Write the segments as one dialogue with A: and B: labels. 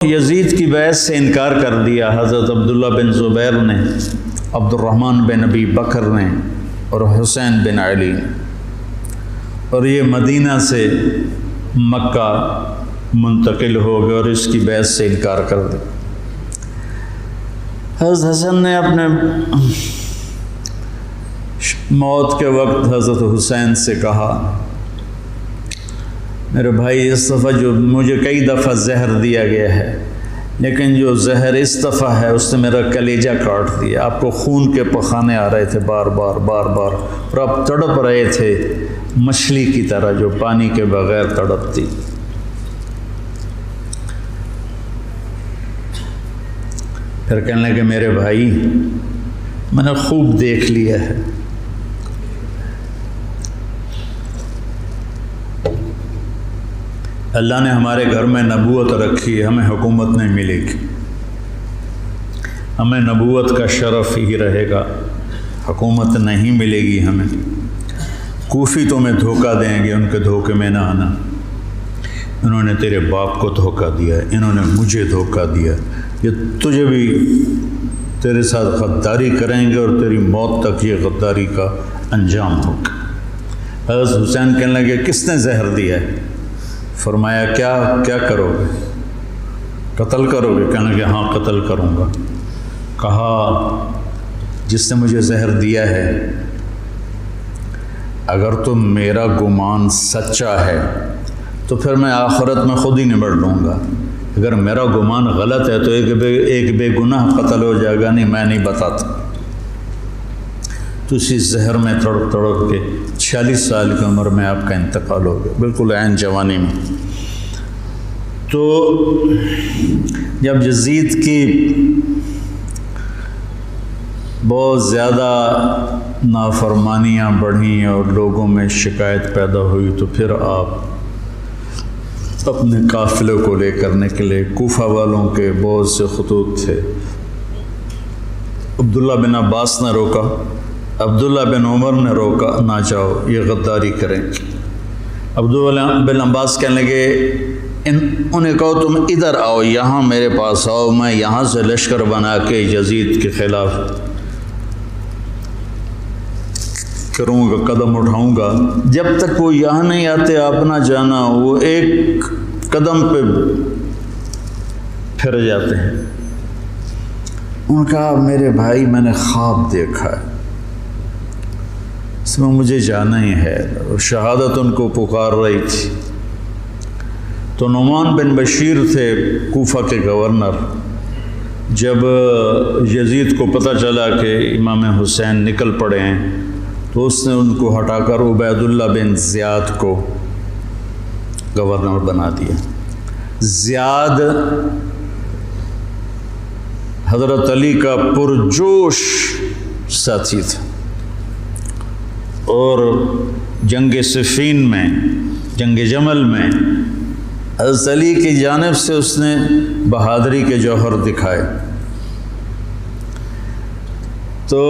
A: یزید کی بیعت سے انکار کر دیا حضرت عبداللہ بن زبیر نے، عبد الرحمن بن ابی بکر نے اور حسین بن علی نے، اور یہ مدینہ سے مکہ منتقل ہو گئے اور اس کی بیعت سے انکار کر دیا۔ حضرت حسن نے اپنے موت کے وقت حضرت حسین سے کہا، میرے بھائی اس دفعہ جو مجھے کئی دفعہ زہر دیا گیا ہے، لیکن جو زہر اس دفعہ ہے اس نے میرا کلیجہ کاٹ دیا۔ آپ کو خون کے پخانے آ رہے تھے بار بار اور آپ تڑپ رہے تھے مچھلی کی طرح جو پانی کے بغیر تڑپتی۔ پھر کہنے لگے میرے بھائی میں نے خوب دیکھ لیا ہے، اللہ نے ہمارے گھر میں نبوت رکھی ہے، ہمیں حکومت نہیں ملے گی، ہمیں نبوت کا شرف ہی رہے گا، حکومت نہیں ملے گی ہمیں۔ کوفی تمہیں دھوکہ دیں گے، ان کے دھوکے میں نہ آنا، انہوں نے تیرے باپ کو دھوکہ دیا ہے، انہوں نے مجھے دھوکہ دیا، یہ تجھے بھی تیرے ساتھ غداری کریں گے اور تیری موت تک یہ غداری کا انجام ہوگا۔ حضرت حسین کہنے لگے کس نے زہر دیا ہے؟ فرمایا کیا کرو گے؟ قتل کرو گے؟ کہنے لگے ہاں قتل کروں گا۔ کہا جس نے مجھے زہر دیا ہے اگر تو میرا گمان سچا ہے تو پھر میں آخرت میں خود ہی نمٹ لوں گا، اگر میرا گمان غلط ہے تو ایک بے گناہ قتل ہو جائے گا، نہیں میں نہیں بتاتا۔ تو اسی زہر میں تڑپ کے 46 سال کی عمر میں آپ کا انتقال ہو گیا، بالکل عین جوانی میں۔ تو جب یزید کی بہت زیادہ نافرمانیاں بڑھیں اور لوگوں میں شکایت پیدا ہوئی تو پھر آپ اپنے قافلے کو لے کر نکلے۔ کوفہ والوں کے بہت سے خطوط تھے، عبداللہ بن عباس نے روکا، عبداللہ بن عمر نے روکا، نہ جاؤ یہ غداری کریں۔ عبداللہ بن عباس کہنے لگے انہیں کہو تم ادھر آؤ، یہاں میرے پاس آؤ، میں یہاں سے لشکر بنا کے یزید کے خلاف کروں گا، قدم اٹھاؤں گا۔ جب تک وہ یہاں نہیں آتے آپ نہ جانا، وہ ایک قدم پہ پھر جاتے ہیں۔ انہوں نے کہا میرے بھائی میں نے خواب دیکھا ہے، اس میں مجھے جانا ہی ہے، اور شہادت ان کو پکار رہی تھی۔ تو نعمان بن بشیر تھے کوفہ کے گورنر، جب یزید کو پتہ چلا کہ امام حسین نکل پڑے ہیں تو اس نے ان کو ہٹا کر عبید اللہ بن زیاد کو گورنر بنا دیا۔ زیاد حضرت علی کا پرجوش ساتھی تھا، اور جنگ صفین میں، جنگ جمل میں حضرت علی کی جانب سے اس نے بہادری کے جوہر دکھائے۔ تو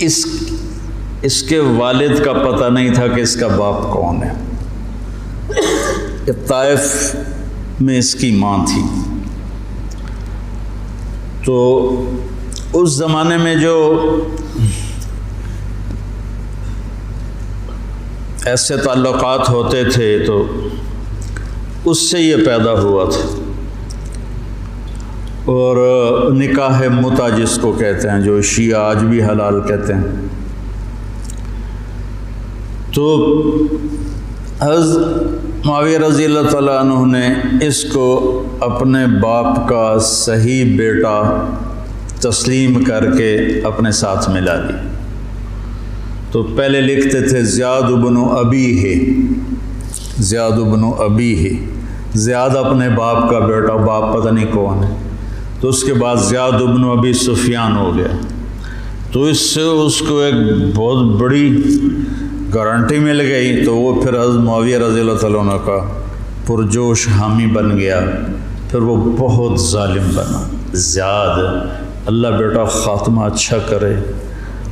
A: اس کے والد کا پتہ نہیں تھا کہ اس کا باپ کون ہے، طائف میں اس کی ماں تھی۔ تو اس زمانے میں جو ایسے تعلقات ہوتے تھے تو اس سے یہ پیدا ہوا تھا، اور نکاح متع جس کو کہتے ہیں، جو شیعہ آج بھی حلال کہتے ہیں۔ تو حضرت معاویہ رضی اللہ تعالیٰ عنہ نے اس کو اپنے باپ کا صحیح بیٹا تسلیم کر کے اپنے ساتھ ملا لی۔ تو پہلے لکھتے تھے زیاد بن ابیہ، زیاد بن ابیہ، زیاد اپنے باپ کا بیٹا، باپ پتہ نہیں کون ہے۔ تو اس کے بعد زیاد بن ابی سفیان ہو گیا، تو اس سے اس کو ایک بہت بڑی گارنٹی مل گئی۔ تو وہ پھر حضرت معاویہ رضی اللہ تعالیٰ عنہ کا پرجوش حامی بن گیا، پھر وہ بہت ظالم بنا زیاد۔ اللہ بیٹا خاتمہ اچھا کرے،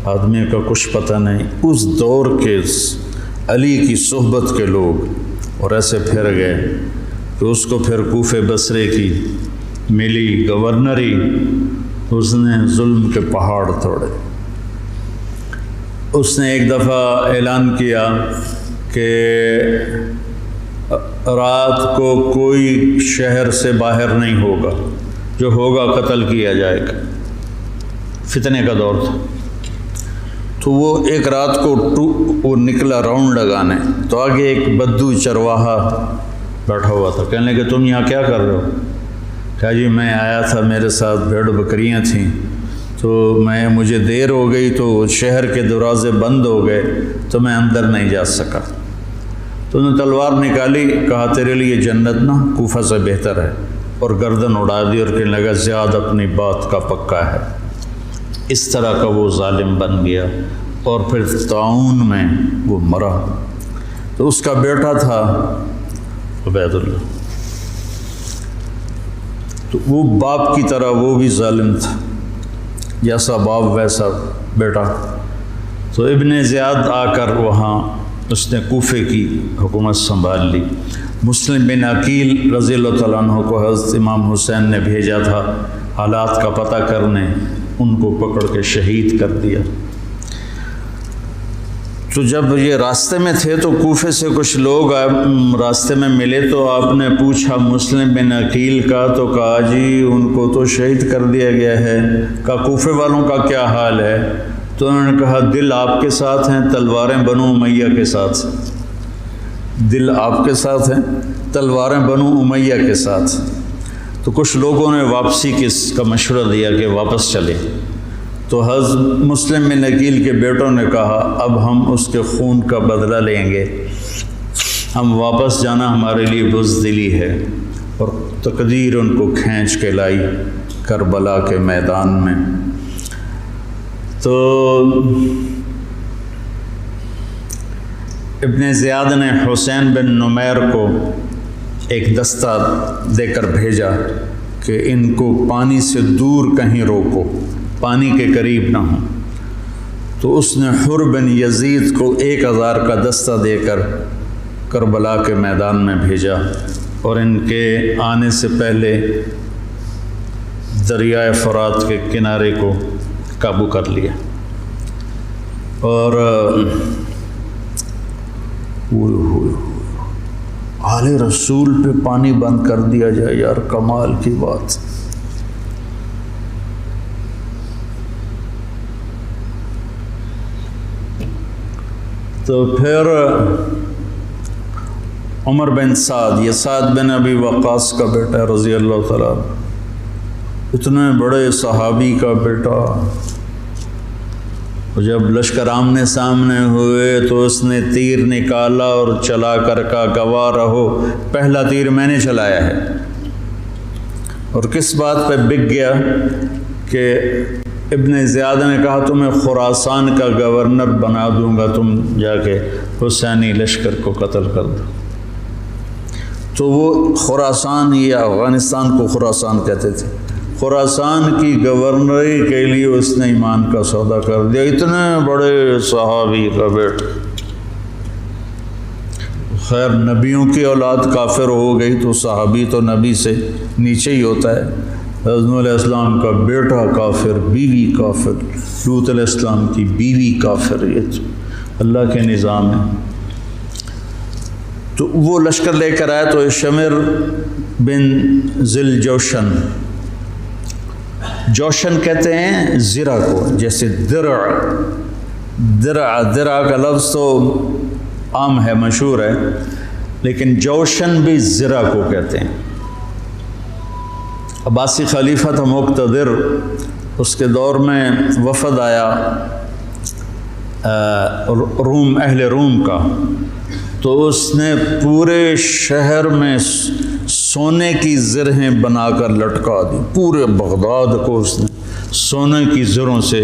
A: آدمی کا کچھ پتہ نہیں۔ اس دور کے علی کی صحبت کے لوگ اور ایسے پھر گئے کہ اس کو پھر کوفے بصرے کی ملی گورنری، اس نے ظلم کے پہاڑ توڑے۔ اس نے ایک دفعہ اعلان کیا کہ رات کو کوئی شہر سے باہر نہیں ہوگا، جو ہوگا قتل کیا جائے گا۔ فتنے کا دور تھا، تو وہ ایک رات کو وہ نکلا راؤنڈ لگانے، تو آگے ایک بدو چرواہا بیٹھا ہوا تھا۔ کہنے لگے تم یہاں کیا کر رہے ہو؟ کہا جی میں آیا تھا، میرے ساتھ بھیڑ بکریاں تھیں، تو مجھے دیر ہو گئی تو شہر کے دروازے بند ہو گئے تو میں اندر نہیں جا سکا۔ تو انہوں نے تلوار نکالی، کہا تیرے لیے جنت نا کوفہ سے بہتر ہے، اور گردن اڑا دی اور کہنے لگا زیاد اپنی بات کا پکا ہے۔ اس طرح کا وہ ظالم بن گیا، اور پھر طاعون میں وہ مرا۔ تو اس کا بیٹا تھا عبید اللہ، تو وہ باپ کی طرح وہ بھی ظالم تھا، جیسا باپ ویسا بیٹا۔ تو ابن زیاد آ کر وہاں اس نے کوفے کی حکومت سنبھال لی۔ مسلم بن عقیل رضی اللہ تعالیٰ عنہ کو حضرت امام حسین نے بھیجا تھا حالات کا پتہ کرنے، ان کو پکڑ کے شہید کر دیا۔ تو جب یہ راستے میں تھے تو کوفے سے کچھ لوگ راستے میں ملے، تو آپ نے پوچھا مسلم بن عقیل کا، تو کہا جی ان کو تو شہید کر دیا گیا ہے۔ کہا کوفے والوں کا کیا حال ہے؟ تو انہوں نے کہا دل آپ کے ساتھ ہیں، تلواریں بنو امیہ کے ساتھ۔ دل آپ کے ساتھ ہیں، تلواریں بنو امیہ کے ساتھ۔ تو کچھ لوگوں نے واپسی کا مشورہ دیا کہ واپس چلے، تو حضرت مسلم بن عقیل کے بیٹوں نے کہا اب ہم اس کے خون کا بدلہ لیں گے، ہم واپس جانا ہمارے لیے بزدلی ہے، اور تقدیر ان کو کھینچ کے لائی کربلا کے میدان میں۔ تو ابن زیاد نے حسین بن نمیر کو ایک دستہ دے کر بھیجا کہ ان کو پانی سے دور کہیں روکو، پانی کے قریب نہ ہوں۔ تو اس نے حر بن یزید کو 1000 کا دستہ دے کر کربلا کے میدان میں بھیجا، اور ان کے آنے سے پہلے دریائے فرات کے کنارے کو قابو کر لیا۔ اور آل رسول پہ پانی بند کر دیا جائے، یار کمال کی بات۔ تو پھر عمر بن سعد، یہ سعد بن ابی وقاص کا بیٹا رضی اللہ تعالیٰ، اتنے بڑے صحابی کا بیٹا، جب لشکر آمنے سامنے ہوئے تو اس نے تیر نکالا اور چلا کر کا گواہ رہو پہلا تیر میں نے چلایا ہے۔ اور کس بات پہ بک گیا کہ ابن زیاد نے کہا تمہیں خراسان کا گورنر بنا دوں گا، تم جا کے حسینی لشکر کو قتل کر دو۔ تو وہ خراسان، یا افغانستان کو خراسان کہتے تھے، خراسان کی گورنری کے لیے اس نے ایمان کا سودا کر دیا۔ اتنے بڑے صحابی کا بیٹا، خیر نبیوں کی اولاد کافر ہو گئی تو صحابی تو نبی سے نیچے ہی ہوتا ہے۔ حضرت نوح علیہ السلام کا بیٹا کافر، بیوی کافر، لوط علیہ السلام کی بیوی کافر، یہ تو اللہ کے نظام ہے۔ تو وہ لشکر لے کر آئے تو شمر بن ذل جوشن، جوشن کہتے ہیں زرہ کو، جیسے درع کا لفظ تو عام ہے، مشہور ہے، لیکن جوشن بھی زرہ کو کہتے ہیں۔ عباسی خلیفہ تھا مقتدر، اس کے دور میں وفد آیا روم، اہل روم کا، تو اس نے پورے شہر میں سونے کی زرہیں بنا کر لٹکا دی، پورے بغداد کو اس نے سونے کی زروں سے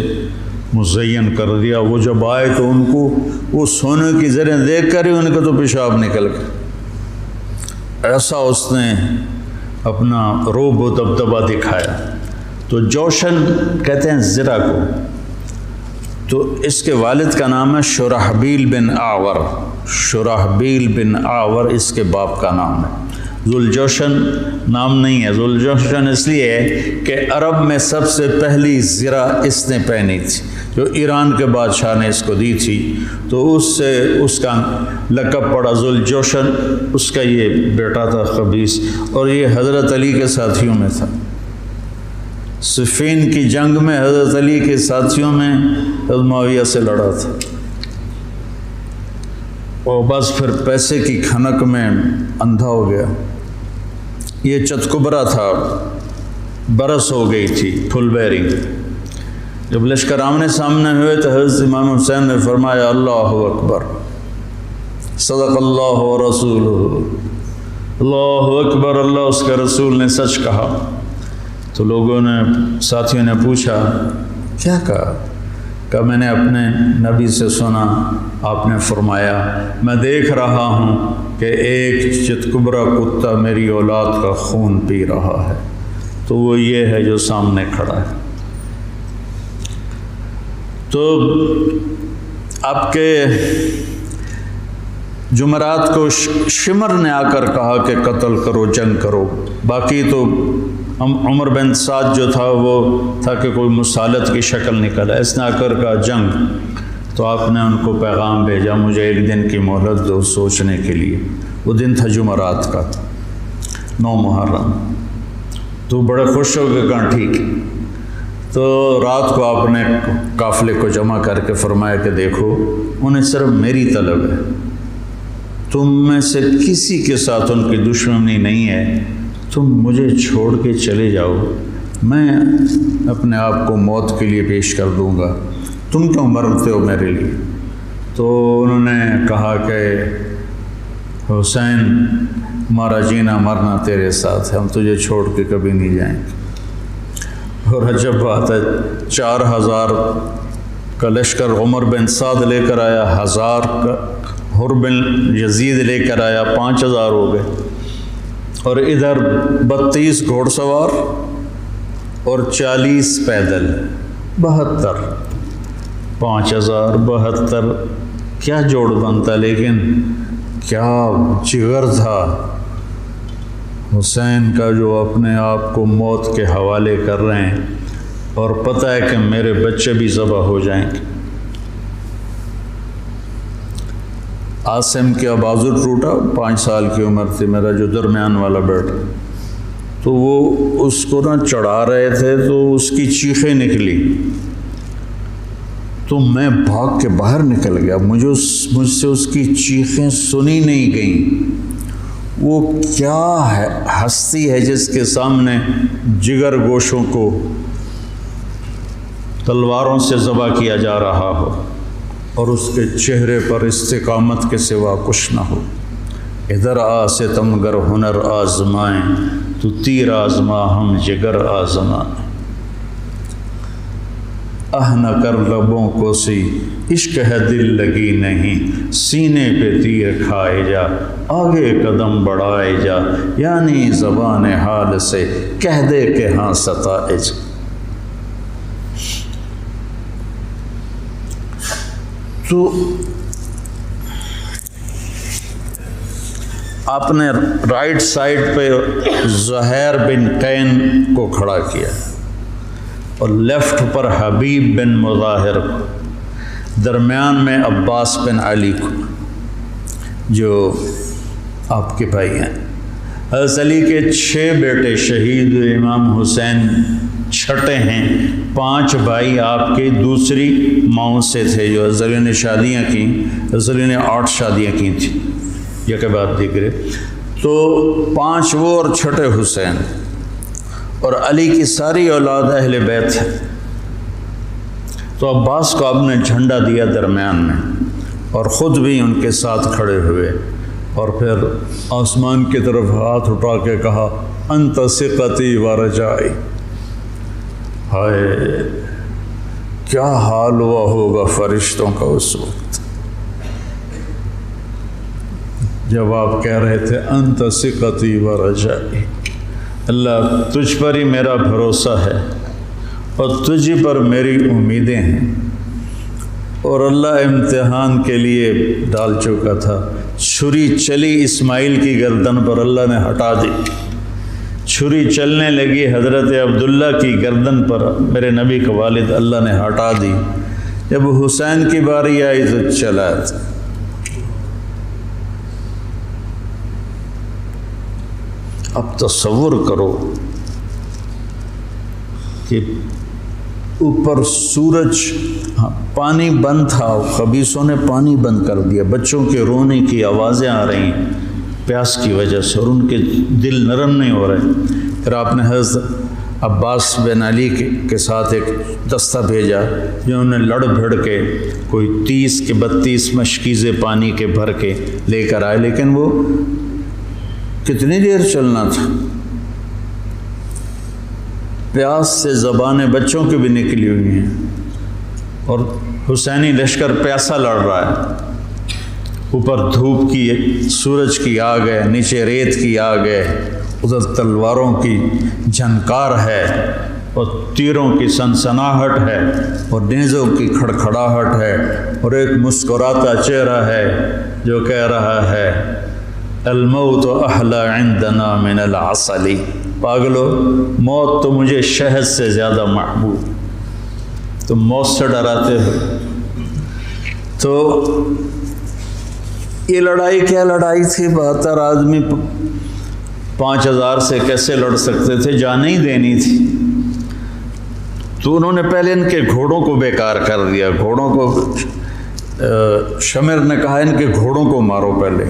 A: مزین کر دیا۔ وہ جب آئے تو ان کو وہ سونے کی زریں دیکھ کر ہی ان کا تو پیشاب نکل گیا، ایسا اس نے اپنا روب و دبدبہ دکھایا۔ تو جوشن کہتے ہیں زرہ کو۔ تو اس کے والد کا نام ہے شرحبیل بن اعور، شرحبیل بن آور اس کے باپ کا نام ہے۔ ذوالجوشن نام نہیں ہے، ذوالجوشن اس لیے ہے کہ عرب میں سب سے پہلی زرہ اس نے پہنی تھی، جو ایران کے بادشاہ نے اس کو دی تھی، تو اس سے اس کا لقب پڑا ذوالجوشن۔ اس کا یہ بیٹا تھا قبیس، اور یہ حضرت علی کے ساتھیوں میں تھا۔ صفین کی جنگ میں حضرت علی کے ساتھیوں میں حضرت معاویہ سے لڑا تھا، اور بس پھر پیسے کی کھنک میں اندھا ہو گیا۔ یہ چتکبرا تھا، برس ہو گئی تھی، پھل بیرنگ۔ جب لشکر آمنے سامنے ہوئے تو حضرت امام حسین نے فرمایا اللہ اکبر، صدق اللہ و رسولہ، اللہ اکبر، اللہ اس کے رسول نے سچ کہا۔ تو لوگوں نے، ساتھیوں نے پوچھا کیا کہا؟ کہ میں نے اپنے نبی سے سنا، آپ نے فرمایا میں دیکھ رہا ہوں کہ ایک چتکبرا کتا میری اولاد کا خون پی رہا ہے، تو وہ یہ ہے جو سامنے کھڑا ہے۔ تو آپ کے جمعرات کو شمر نے آ کر کہا کہ قتل کرو، جنگ کرو۔ باقی تو عمر بن سعد جو تھا وہ تھا کہ کوئی مسالت کی شکل نکلا، اس نے آ کر کہا جنگ۔ تو آپ نے ان کو پیغام بھیجا مجھے ایک دن کی مہلت دو سوچنے کے لیے۔ وہ دن تھا جمعرات کا، 9 محرم۔ تو بڑے خوش ہو گئے، کہا ٹھیک ہے۔ تو رات کو آپ نے قافلے کو جمع کر کے فرمایا کہ دیکھو انہیں صرف میری طلب ہے، تم میں سے کسی کے ساتھ ان کی دشمنی نہیں ہے، تم مجھے چھوڑ کے چلے جاؤ، میں اپنے آپ کو موت کے لیے پیش کر دوں گا، تم کیوں مرتے ہو میرے لیے؟ تو انہوں نے کہا کہ حسین ہمارا جینا مرنا تیرے ساتھ ہے، ہم تجھے چھوڑ کے کبھی نہیں جائیں گے۔ اور عجب بات ہے، 4000 کا لشکر عمر بن سعد لے کر آیا، 1000 کا حر بن یزید لے کر آیا، 5000 ہو گئے، اور ادھر 32 گھوڑ سوار اور 40 پیدل، 72، 5000 72، کیا جوڑ بنتا، لیکن کیا جگر تھا حسین کا جو اپنے آپ کو موت کے حوالے کر رہے ہیں، اور پتہ ہے کہ میرے بچے بھی ذبح ہو جائیں گے۔ عاصم کا بازو ٹوٹا، 5 سال کی عمر تھی، میرا جو درمیان والا بیٹا، تو وہ اس کو نہ چڑھا رہے تھے تو اس کی چیخیں نکلی، تو میں بھاگ کے باہر نکل گیا، مجھ سے اس کی چیخیں سنی نہیں گئیں۔ وہ کیا ہے ہستی ہے جس کے سامنے جگر گوشوں کو تلواروں سے ذبح کیا جا رہا ہو، اور اس کے چہرے پر استقامت کے سوا کچھ نہ ہو۔ ادھر آ ستمگر ہنر آزمائیں، تو تیر آزما ہم جگر آزمائیں، نہ کر لبوں کو سی عشق ہے دل لگی نہیں، سینے پہ تیر کھائے جا آگے قدم بڑھائے جا، یعنی زبان حال سے کہہ دے کہ ہاں ستائے جا۔ تو آپ نے رائٹ سائڈ پہ زہیر بن قین کو کھڑا کیا، اور لیفٹ پر حبیب بن مظاہر کو، درمیان میں عباس بن علی کو، جو آپ کے بھائی ہیں۔ حضرت علی کے 6 بیٹے شہید، امام حسین چھٹے ہیں، 5 بھائی آپ کے دوسری ماؤں سے تھے، جو حضرت علی نے شادیاں کی، حضرت علی نے 8 شادیاں کی تھیں، یہ کے بعد دیکھے، تو 5 وہ اور چھٹے حسین، اور علی کی ساری اولاد اہل بیت ہے۔ تو عباس کو آپ نے جھنڈا دیا درمیان میں، اور خود بھی ان کے ساتھ کھڑے ہوئے، اور پھر آسمان کی طرف ہاتھ اٹھا کے کہا انت ثقتی و رجائی۔ ہائے کیا حال ہوا ہوگا فرشتوں کا اس وقت جب آپ کہہ رہے تھے انت ثقتی و رجائی، اللہ تجھ پر ہی میرا بھروسہ ہے اور تجھ پر میری امیدیں ہیں۔ اور اللہ امتحان کے لیے ڈال چکا تھا۔ چھری چلی اسماعیل کی گردن پر، اللہ نے ہٹا دی۔ چھری چلنے لگی حضرت عبداللہ کی گردن پر، میرے نبی کا والد، اللہ نے ہٹا دی۔ جب حسین کی باری آئی تو چلا تھا۔ اب تصور کرو کہ اوپر سورج، پانی بند تھا، خبیثوں نے پانی بند کر دیا، بچوں کے رونے کی آوازیں آ رہی ہیں پیاس کی وجہ سے، اور ان کے دل نرم نہیں ہو رہے۔ پھر آپ نے حضرت عباس بن علی کے ساتھ ایک دستہ بھیجا، جنہوں نے لڑ بھڑ کے کوئی 30 کے 32 مشکیزیں پانی کے بھر کے لے کر آئے، لیکن وہ کتنی دیر چلنا تھا؟ پیاس سے زبانیں بچوں کی بھی نکلی ہوئی ہیں، اور حسینی لشکر پیاسا لڑ رہا ہے۔ اوپر دھوپ کی، سورج کی آگ ہے، نیچے ریت کی آگ ہے، ادھر تلواروں کی جھنکار ہے، اور تیروں کی سنسناہٹ ہے، اور نیزوں کی کھڑکھڑاہٹ ہے، اور ایک مسکراتا چہرہ ہے جو کہہ رہا ہے الموت احلی عندنا من العسل، پاگلو موت تو مجھے شہد سے زیادہ محبوب، تم موت سے ڈراتے ہو۔ تو یہ لڑائی کیا لڑائی تھی؟ 72 آدمی 5000 سے کیسے لڑ سکتے تھے؟ جان ہی دینی تھی۔ تو انہوں نے پہلے ان کے گھوڑوں کو بیکار کر دیا، گھوڑوں کو، شمر نے کہا ان کے گھوڑوں کو مارو پہلے۔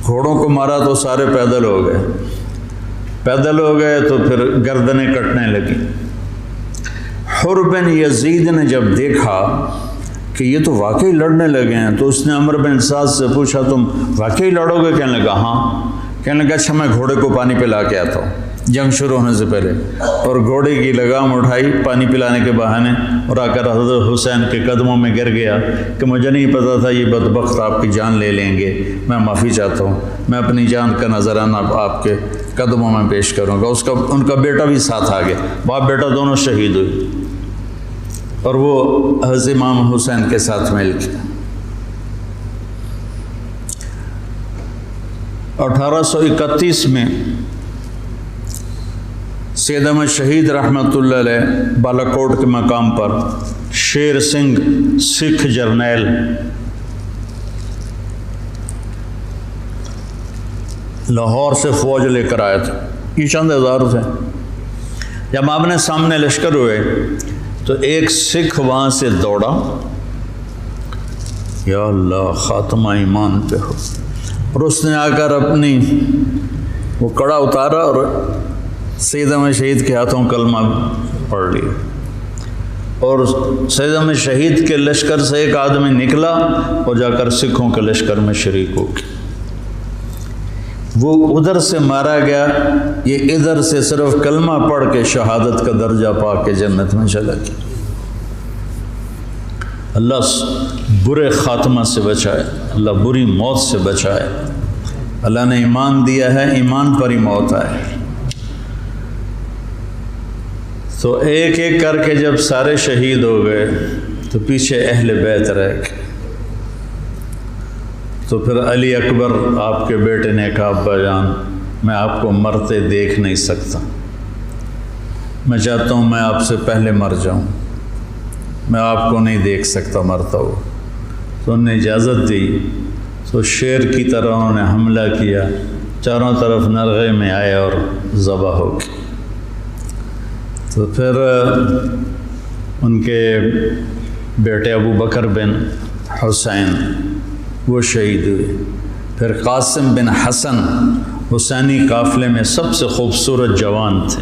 A: گھوڑوں کو مارا تو سارے پیدل ہو گئے، پیدل ہو گئے تو پھر گردنیں کٹنے لگی۔ حر بن یزید نے جب دیکھا کہ یہ تو واقعی لڑنے لگے ہیں، تو اس نے عمرو بن سعد سے پوچھا تم واقعی لڑو گے؟ کہنے لگا ہاں۔ کہنے لگا اچھا میں گھوڑے کو پانی پلا کے آتا ہوں جنگ شروع ہونے سے پہلے، اور گھوڑے کی لگام اٹھائی پانی پلانے کے بہانے، اور آ کر حضرت حسین کے قدموں میں گر گیا کہ مجھے نہیں پتا تھا یہ بدبخت آپ کی جان لے لیں گے، میں معافی چاہتا ہوں، میں اپنی جان کا نذرانہ آپ کے قدموں میں پیش کروں گا۔ ان کا بیٹا بھی ساتھ آ گیا، باپ بیٹا دونوں شہید ہوئے، اور وہ حضرت امام حسین کے ساتھ مل کے 1831 میں سید احمد شہید رحمۃ اللہ علیہ بالا کوٹ کے مقام پر شیر سنگھ سکھ جرنیل لاہور سے فوج لے کر آئے تھے، یہ چند ہزار تھے۔ جب آمنے سامنے لشکر ہوئے تو ایک سکھ وہاں سے دوڑا، یا اللہ خاتمہ ایمان پہ ہو، اور اس نے آ کر اپنی وہ کڑا اتارا اور سید احمد شہید کے ہاتھوں کلمہ پڑھ لیا، اور سید احمد شہید کے لشکر سے ایک آدمی نکلا اور جا کر سکھوں کے لشکر میں شریک ہو گیا۔ وہ ادھر سے مارا گیا، یہ ادھر سے صرف کلمہ پڑھ کے شہادت کا درجہ پا کے جنت میں چلا گیا۔ اللہ برے خاتمہ سے بچائے، اللہ بری موت سے بچائے۔ اللہ نے ایمان دیا ہے، ایمان پر ہی موت آئے۔ تو ایک ایک کر کے جب سارے شہید ہو گئے تو پیچھے اہل بیت رہ گئے۔ تو پھر علی اکبر آپ کے بیٹے نے کہا ابا جان میں آپ کو مرتے دیکھ نہیں سکتا، میں چاہتا ہوں میں آپ سے پہلے مر جاؤں، میں آپ کو نہیں دیکھ سکتا مرتا ہوا۔ تو انہوں نے اجازت دی، تو شیر کی طرح انہوں نے حملہ کیا، چاروں طرف نرغے میں آئے اور ذبح ہو گئے۔ تو پھر ان کے بیٹے ابو بکر بن حسین وہ شہید ہوئے۔ پھر قاسم بن حسن حسینی قافلے میں سب سے خوبصورت جوان تھے،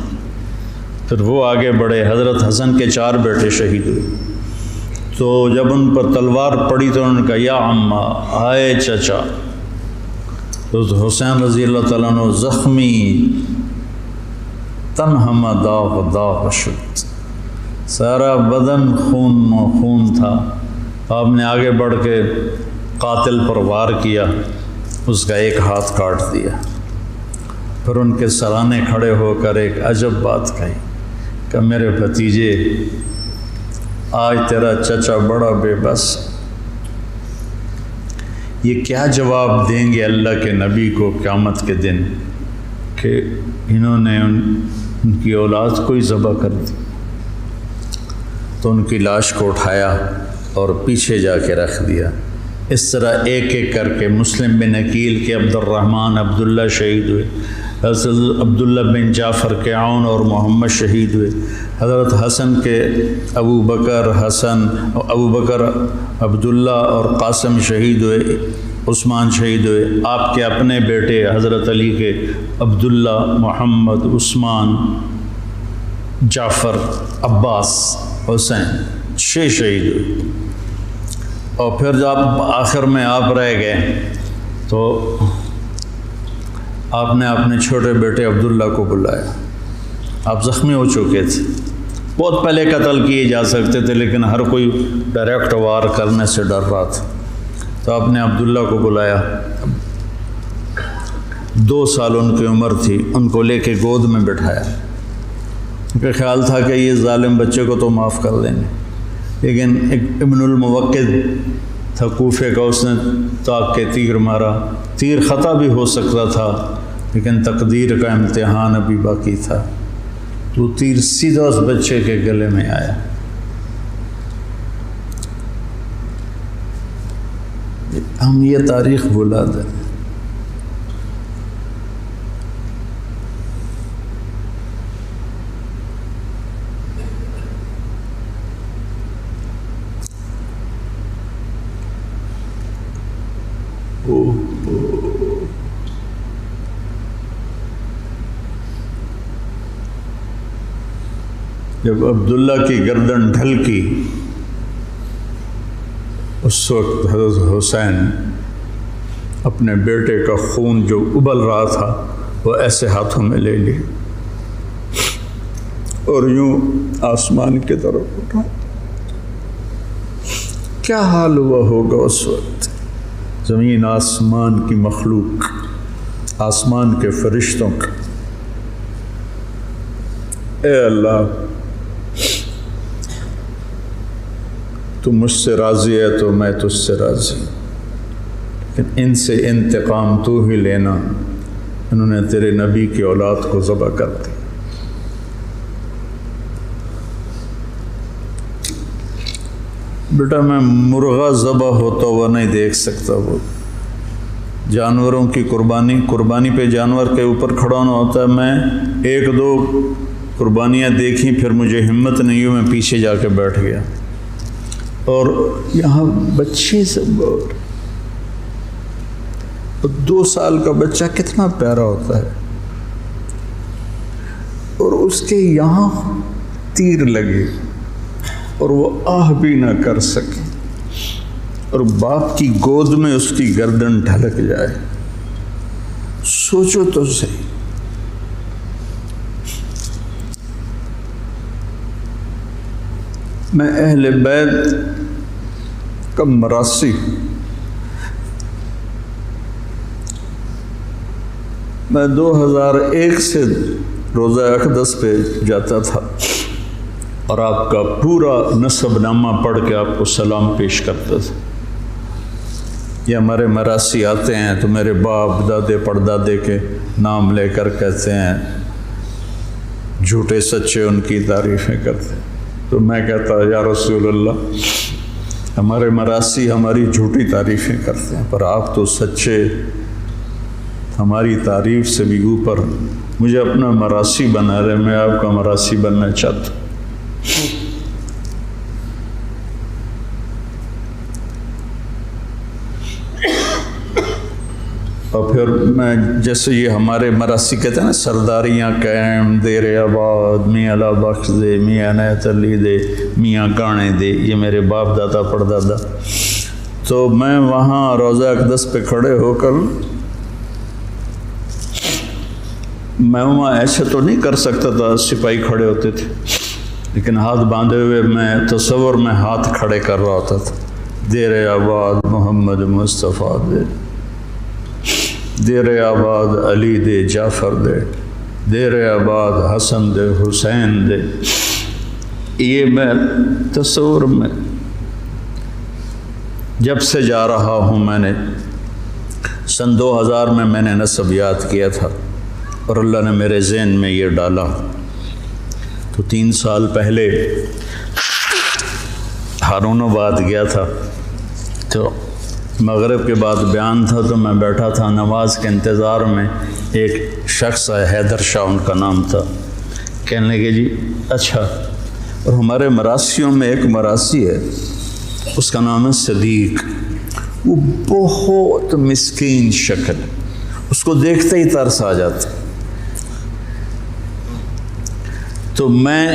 A: پھر وہ آگے بڑھے، حضرت حسن کے 4 بیٹے شہید ہوئے۔ تو جب ان پر تلوار پڑی تو انہوں نے کہا یا عمّا، آئے چچا۔ تو حسین رضی اللہ تعالیٰ عنہ زخمی تنہم داغ داغ شد، سارا بدن خون تھا۔ آپ نے آگے بڑھ کے قاتل پر وار کیا، اس کا ایک ہاتھ کاٹ دیا۔ پھر ان کے سرانے کھڑے ہو کر ایک عجب بات کہی کہ میرے بھتیجے آج تیرا چچا بڑا بے بس، یہ کیا جواب دیں گے اللہ کے نبی کو قیامت کے دن کہ انہوں نے ان کی اولاد کو ہی ذبح کر دی؟ تو ان کی لاش کو اٹھایا اور پیچھے جا کے رکھ دیا۔ اس طرح ایک ایک کر کے مسلم بن عقیل کے عبد الرحمن عبداللہ شہید ہوئے، حضرت عبداللہ بن جعفر کے عون اور محمد شہید ہوئے، حضرت حسن کے ابو بکر عبداللہ اور قاسم شہید ہوئے، عثمان شہید ہوئے، آپ کے اپنے بیٹے حضرت علی کے عبداللہ، محمد، عثمان، جعفر، عباس، حسین 6 شہید ہوئے۔ اور پھر جب آخر میں آپ رہ گئے تو آپ نے اپنے چھوٹے بیٹے عبداللہ کو بلایا۔ آپ زخمی ہو چکے تھے، بہت پہلے قتل کیے جا سکتے تھے لیکن ہر کوئی ڈائریکٹ وار کرنے سے ڈر رہا تھا، تو آپ نے عبداللہ کو بلایا۔ 2 سال ان کی عمر تھی، ان کو لے کے گود میں بٹھایا۔ ان کا خیال تھا کہ یہ ظالم بچے کو تو معاف کر دیں گے، لیکن ایک ابن الموقد تھا کوفے کا، اس نے تاک کے تیر مارا۔ تیر خطا بھی ہو سکتا تھا لیکن تقدیر کا امتحان ابھی باقی تھا، تو تیر سیدھا اس بچے کے گلے میں آیا۔ ہم یہ تاریخ بھلا دیں۔ جب عبداللہ کی گردن ڈھلکی، اس وقت حضرت حسین اپنے بیٹے کا خون جو ابل رہا تھا وہ ایسے ہاتھوں میں لے لی اور یوں آسمان کی طرف اٹھا۔ کیا حال ہوا ہوگا اس وقت زمین آسمان کی مخلوق، آسمان کے فرشتوں کا۔ اے اللہ، تو مجھ سے راضی ہے تو میں تجھ سے راضی، لیکن ان سے انتقام تو ہی لینا، انہوں نے تیرے نبی کی اولاد کو ذبح کر دی۔ بیٹا میں مرغا ذبح ہوتا ہوا نہیں دیکھ سکتا، وہ جانوروں کی قربانی پہ جانور کے اوپر کھڑا ہونا ہوتا ہے۔ میں 1-2 قربانیاں دیکھیں، پھر مجھے ہمت نہیں ہوئی، میں پیچھے جا کے بیٹھ گیا۔ اور یہاں بچے سے 2 سال کا بچہ کتنا پیارا ہوتا ہے، اور اس کے یہاں تیر لگے اور وہ آہ بھی نہ کر سکے، اور باپ کی گود میں اس کی گردن ڈھلک جائے۔ سوچو تو صحیح۔ میں اہل بیت کا مراسی، میں 2001 سے روزہ اقدس پہ جاتا تھا اور آپ کا پورا نسب نامہ پڑھ کے آپ کو سلام پیش کرتا تھا۔ یہ ہمارے مراسی آتے ہیں تو میرے باپ دادے پردادے کے نام لے کر کہتے ہیں، جھوٹے سچے ان کی تعریفیں کرتے ہیں۔ تو میں کہتا یا رسول اللہ، ہمارے مراسی ہماری جھوٹی تعریفیں کرتے ہیں، پر آپ تو سچے، ہماری تعریف سے بھی اوپر، مجھے اپنا مراسی بنا رہے، میں آپ کا مراسی بننا چاہتا ہوں۔ اور پھر میں جیسے یہ ہمارے مراسی کہتے ہیں نا، سرداریاں قائم، دیر آباد، میاں اللہ بخش دے، میاں عنایت علی دے، میاں گانے دے، یہ میرے باپ دادا پردادا۔ تو میں وہاں روزہ اقدس پہ کھڑے ہو کر، میں وہاں ایسے تو نہیں کر سکتا تھا، سپاہی کھڑے ہوتے تھے، لیکن ہاتھ باندھے ہوئے میں تصور میں ہاتھ کھڑے کر رہا ہوتا تھا۔ دیر آباد محمد مصطفیٰ دے، دیر آباد علی دے جعفر دے، دیر آباد حسن دے حسین دے۔ یہ میں تصور میں جب سے جا رہا ہوں، میں نے سن 2000 میں نے نسب یاد کیا تھا اور اللہ نے میرے ذہن میں یہ ڈالا، تو 3 سال پہلے ہارون آباد گیا تھا، تو مغرب کے بعد بیان تھا، تو میں بیٹھا تھا نماز کے انتظار میں، ایک شخص ہے حیدر شاہ ان کا نام تھا، کہنے لگے جی اچھا، اور ہمارے مراسیوں میں ایک مراسی ہے اس کا نام ہے صدیق، وہ بہت مسکین شکل، اس کو دیکھتے ہی ترس آ جاتا، تو میں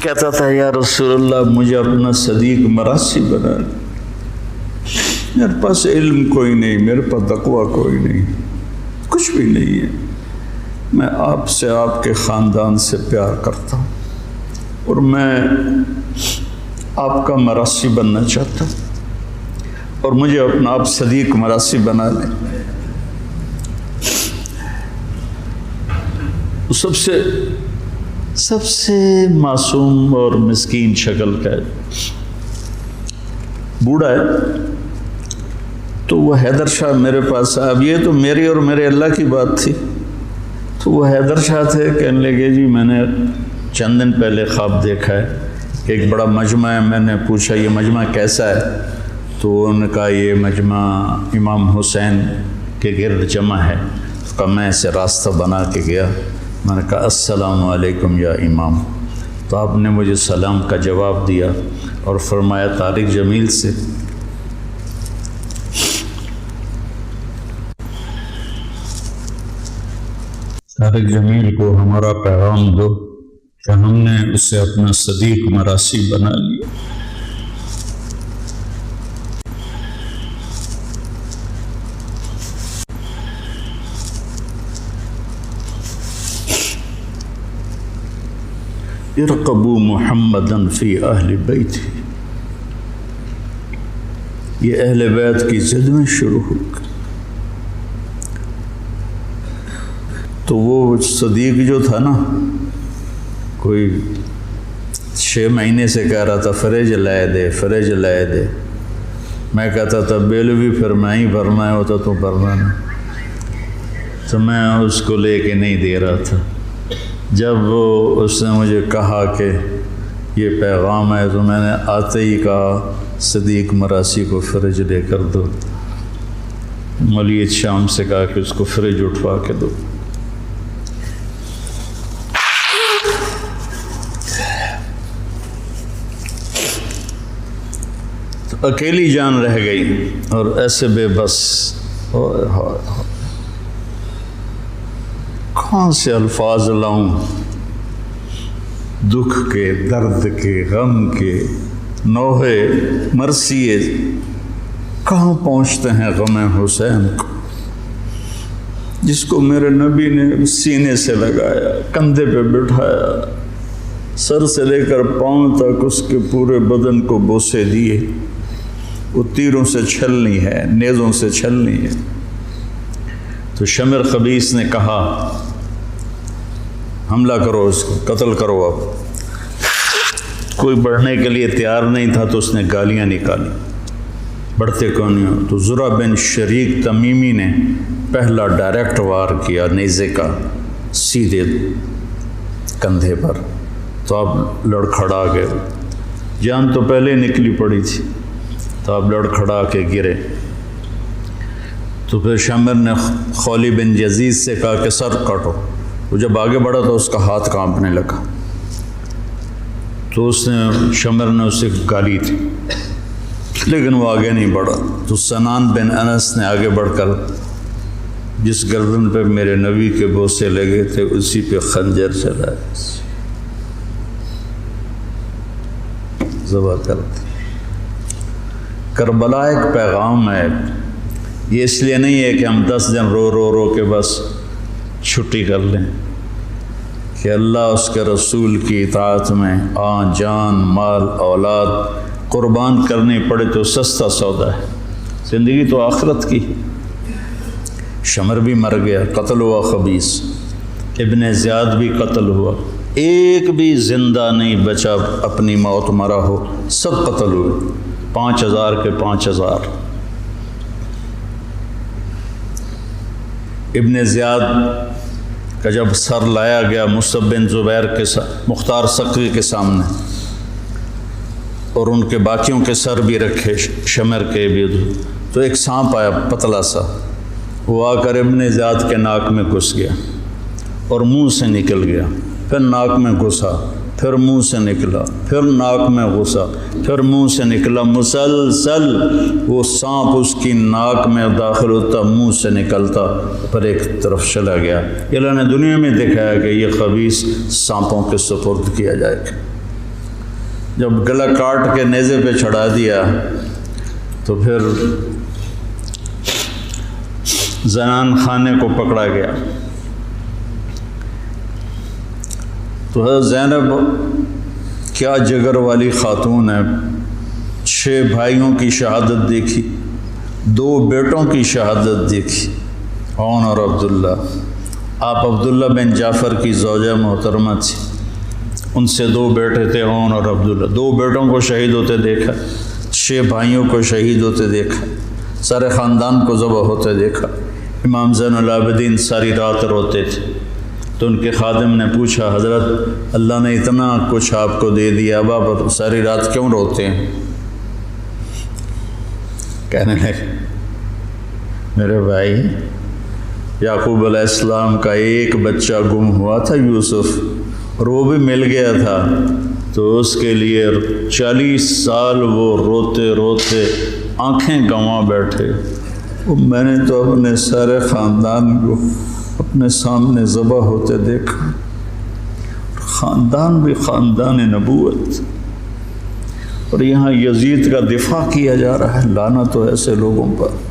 A: کہتا تھا یا رسول اللہ مجھے اپنا صدیق مراسی بنا، میرے پاس علم کوئی نہیں، میرے پاس تقویٰ کوئی نہیں، کچھ بھی نہیں ہے، میں آپ سے، آپ کے خاندان سے پیار کرتا ہوں اور میں آپ کا مراسی بننا چاہتا ہوں اور مجھے اپنا آپ صدیق مراسی بنا لیں۔ سب سے معصوم اور مسکین شکل کا ہے، بوڑھا ہے، تو وہ حیدر شاہ میرے پاس، اب یہ تو میری اور میرے اللہ کی بات تھی، تو وہ حیدر شاہ تھے، کہنے لگے جی میں نے چند دن پہلے خواب دیکھا ہے کہ ایک بڑا مجمع ہے، میں نے پوچھا یہ مجمع کیسا ہے، تو انہوں نے کہا یہ مجمع امام حسین کے گرد جمع ہے، تو کہا میں اسے راستہ بنا کے گیا، میں نے کہا السلام علیکم یا امام، تو آپ نے مجھے سلام کا جواب دیا اور فرمایا طارق جمیل سے طارق جمیل کو ہمارا پیغام دو کہ ہم نے اسے اپنا صدیق مراسی بنا لیا۔ ارقبوا محمدا فی اہل بیت، یہ اہل بیت کی ضد میں شروع ہو گئی، تو وہ صدیق جو تھا نا، کوئی 6 مہینے سے کہہ رہا تھا فریج لائے دے، فریج لائے دے، میں کہتا تھا بیل بھی پھر میں ہی بھرنا ہے، ہوتا تو بھرنا نہیں، تو میں اس کو لے کے نہیں دے رہا تھا۔ جب اس نے مجھے کہا کہ یہ پیغام ہے، تو میں نے آتے ہی کہا صدیق مراسی کو فریج لے کر دو، مولید شام سے کہا کہ اس کو فریج اٹھوا کے دو۔ اکیلی جان رہ گئی اور ایسے بے بس، کہاں سے الفاظ لاؤں، دکھ کے، درد کے، غم کے، نوحے مرثیے کہاں پہنچتے ہیں غم حسین کو، جس کو میرے نبی نے سینے سے لگایا، کندھے پہ بٹھایا، سر سے لے کر پاؤں تک اس کے پورے بدن کو بوسے دیے، وہ تیروں سے چھلنی ہے، نیزوں سے چھلنی ہے۔ تو شمر خبیث نے کہا حملہ کرو، اس کو قتل کرو، اب کوئی بڑھنے کے لیے تیار نہیں تھا، تو اس نے گالیاں نکالی، بڑھتے کون ہو؟ تو زرع بن شریک تمیمی نے پہلا ڈائریکٹ وار کیا نیزے کا سیدھے کندھے پر، تو اب لڑکھڑا گئے، جان تو پہلے نکلی پڑی تھی، تو اب لڑکھڑا کے گرے۔ تو پھر شمر نے خولی بن یزید سے کہا کہ سر کاٹو، وہ جب آگے بڑھا تو اس کا ہاتھ کانپنے لگا، تو اس نے شمر نے اسے گالی تھی، لیکن وہ آگے نہیں بڑھا۔ تو سنان بن انس نے آگے بڑھ کر جس گردن پہ میرے نبی کے بوسے لگے تھے اسی پہ خنجر چلایا، ذبح کر دی۔ کربلا ایک پیغام ہے، یہ اس لیے نہیں ہے کہ ہم 10 دن رو رو رو کے بس چھٹی کر لیں، کہ اللہ اس کے رسول کی اطاعت میں جان، مال، اولاد قربان کرنی پڑے تو سستا سودا ہے، زندگی تو آخرت کی۔ شمر بھی مر گیا، قتل ہوا خبیث، ابن زیاد بھی قتل ہوا، ایک بھی زندہ نہیں بچا اپنی موت مرا ہو، سب قتل ہوئے، 5000 کے 5000۔ ابن زیاد کا جب سر لایا گیا مصعب بن زبیر کے مختار ثقفی کے سامنے، اور ان کے باقیوں کے سر بھی رکھے شمر کے بھی، تو ایک سانپ آیا پتلا سا، وہ آ کر ابن زیاد کے ناک میں گھس گیا اور منہ سے نکل گیا، پھر ناک میں گھسا، پھر منہ سے نکلا، پھر ناک میں گھسا، پھر منہ سے نکلا، مسلسل وہ سانپ اس کی ناک میں داخل ہوتا، منہ سے نکلتا، پھر ایک طرف چلا گیا۔ اللہ نے دنیا میں دکھایا کہ یہ خبیث سانپوں کے سپرد کیا جائے گا۔ جب گلا کاٹ کے نیزے پہ چڑھا دیا تو پھر زنان خانے کو پکڑا گیا۔ تو حضرت زینب کیا جگر والی خاتون ہے، 6 بھائیوں کی شہادت دیکھی، 2 بیٹوں کی شہادت دیکھی، عون اور عبداللہ۔ آپ عبداللہ بن جعفر کی زوجہ محترمہ تھی، ان سے 2 بیٹے تھے، عون اور عبداللہ۔ 2 بیٹوں کو شہید ہوتے دیکھا، 6 بھائیوں کو شہید ہوتے دیکھا، سارے خاندان کو ذبح ہوتے دیکھا۔ امام زین العابدین ساری رات روتے تھے، تو ان کے خادم نے پوچھا، حضرت اللہ نے اتنا کچھ آپ کو دے دیا، اب آپ ساری رات کیوں روتے ہیں؟ کہنے لگے، میرے بھائی یعقوب علیہ السلام کا ایک بچہ گم ہوا تھا، یوسف، اور وہ بھی مل گیا تھا، تو اس کے لیے 40 سال وہ روتے روتے آنکھیں گنوا بیٹھے۔ میں نے تو اپنے سارے خاندان کو اپنے سامنے ذبح ہوتے دیکھا، خاندان بھی خاندان نبوت، اور یہاں یزید کا دفاع کیا جا رہا ہے۔ لعنت ہو ایسے لوگوں پر۔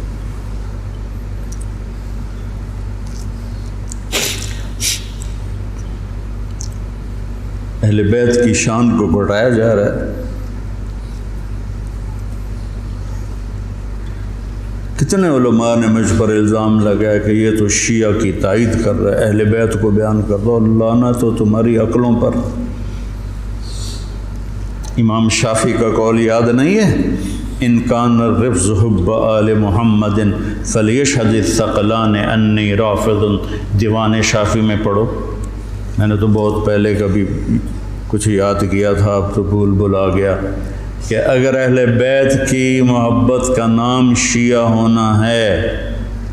A: اہل بیت کی شان کو گھٹایا جا رہا ہے۔ کتنے علماء نے مجھ پر الزام لگایا کہ یہ تو شیعہ کی تائید کر رہا ہے، اہل بیت کو بیان کر دو، لعنت ہو تمہاری عقلوں پر۔ امام شافعی کا قول یاد نہیں ہے؟ ان کان الرفض حب آل محمد فلیشہد الثقلان انی رافض۔ دیوان شافعی میں پڑھو، میں نے تو بہت پہلے کبھی کچھ یاد کیا تھا، اب تو بھول آ گیا، کہ اگر اہل بیت کی محبت کا نام شیعہ ہونا ہے